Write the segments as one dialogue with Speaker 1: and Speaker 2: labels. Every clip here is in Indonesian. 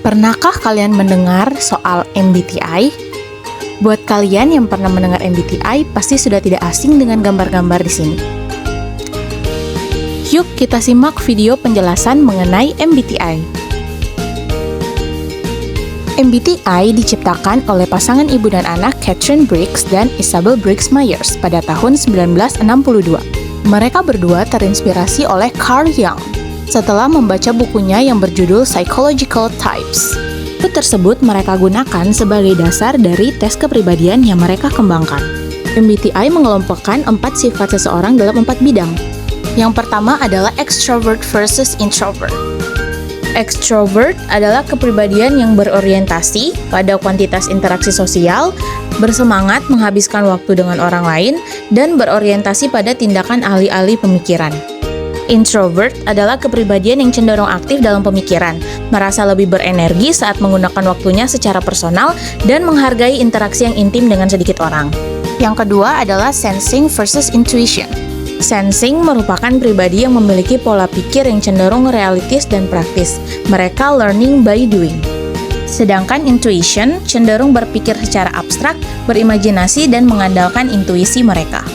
Speaker 1: Pernahkah kalian mendengar soal MBTI? Buat kalian yang pernah mendengar MBTI, pasti sudah tidak asing dengan gambar-gambar di sini. Yuk kita simak video penjelasan mengenai MBTI. MBTI diciptakan oleh pasangan ibu dan anak Katharine Briggs dan Isabel Briggs Myers pada tahun 1962. Mereka berdua terinspirasi oleh Carl Jung setelah membaca bukunya yang berjudul Psychological Types. Itu tersebut mereka gunakan sebagai dasar dari tes kepribadian yang mereka kembangkan. MBTI mengelompokkan 4 sifat seseorang dalam 4 bidang. Yang pertama adalah extrovert versus introvert. Extrovert adalah kepribadian yang berorientasi pada kuantitas interaksi sosial, bersemangat menghabiskan waktu dengan orang lain, dan berorientasi pada tindakan alih-alih pemikiran. Introvert adalah kepribadian yang cenderung aktif dalam pemikiran, merasa lebih berenergi saat menggunakan waktunya secara personal, dan menghargai interaksi yang intim dengan sedikit orang. Yang kedua adalah sensing versus intuition. Sensing merupakan pribadi yang memiliki pola pikir yang cenderung realistis dan praktis. Mereka learning by doing. Sedangkan intuition cenderung berpikir secara abstrak, berimajinasi, dan mengandalkan intuisi mereka.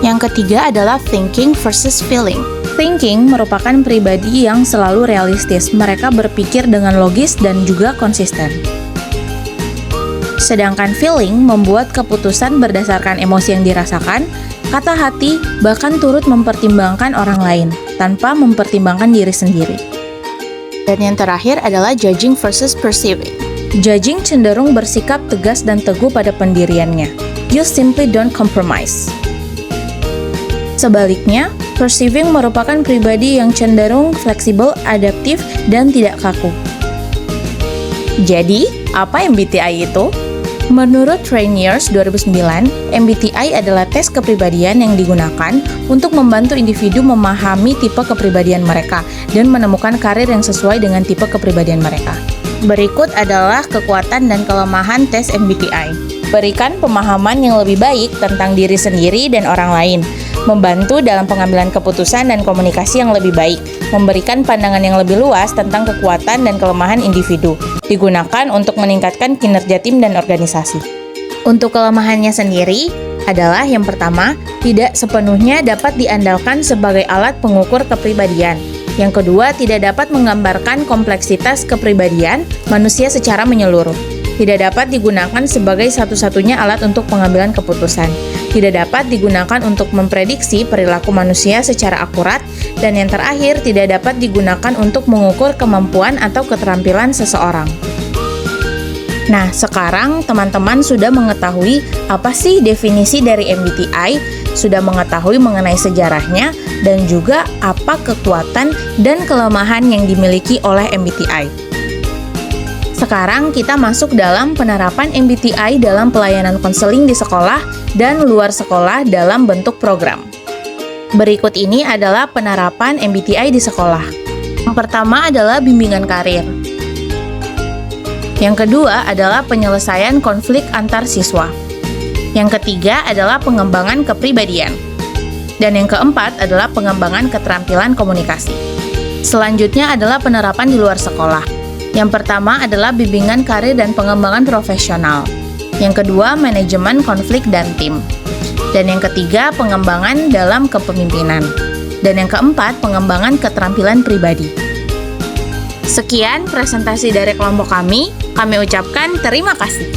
Speaker 1: Yang ketiga adalah thinking versus feeling. Thinking merupakan pribadi yang selalu realistis. Mereka berpikir dengan logis dan juga konsisten. Sedangkan feeling membuat keputusan berdasarkan emosi yang dirasakan, kata hati, bahkan turut mempertimbangkan orang lain, tanpa mempertimbangkan diri sendiri. Dan yang terakhir adalah judging versus perceiving. Judging cenderung bersikap tegas dan teguh pada pendiriannya. You simply don't compromise. Sebaliknya, perceiving merupakan pribadi yang cenderung fleksibel, adaptif, dan tidak kaku. Jadi, apa MBTI itu? Menurut Trainiers 2009, MBTI adalah tes kepribadian yang digunakan untuk membantu individu memahami tipe kepribadian mereka dan menemukan karir yang sesuai dengan tipe kepribadian mereka. Berikut adalah kekuatan dan kelemahan tes MBTI. Berikan pemahaman yang lebih baik tentang diri sendiri dan orang lain, membantu dalam pengambilan keputusan dan komunikasi yang lebih baik, memberikan pandangan yang lebih luas tentang kekuatan dan kelemahan individu, digunakan untuk meningkatkan kinerja tim dan organisasi. Untuk kelemahannya sendiri adalah yang pertama, tidak sepenuhnya dapat diandalkan sebagai alat pengukur kepribadian. Yang kedua, tidak dapat menggambarkan kompleksitas kepribadian manusia secara menyeluruh. Tidak dapat digunakan sebagai satu-satunya alat untuk pengambilan keputusan. Tidak dapat digunakan untuk memprediksi perilaku manusia secara akurat. Dan yang terakhir, tidak dapat digunakan untuk mengukur kemampuan atau keterampilan seseorang. Nah, sekarang teman-teman sudah mengetahui apa sih definisi dari MBTI, sudah mengetahui mengenai sejarahnya, dan juga apa kekuatan dan kelemahan yang dimiliki oleh MBTI. Sekarang kita masuk dalam penerapan MBTI dalam pelayanan konseling di sekolah dan luar sekolah dalam bentuk program. Berikut ini adalah penerapan MBTI di sekolah. Yang pertama adalah bimbingan karir. Yang kedua adalah penyelesaian konflik antar siswa. Yang ketiga adalah pengembangan kepribadian. Dan yang keempat adalah pengembangan keterampilan komunikasi. Selanjutnya adalah penerapan di luar sekolah. Yang pertama adalah bimbingan karir dan pengembangan profesional. Yang kedua, manajemen konflik dan tim. Dan yang ketiga, pengembangan dalam kepemimpinan. Dan yang keempat, pengembangan keterampilan pribadi. Sekian presentasi dari kelompok kami ucapkan terima kasih.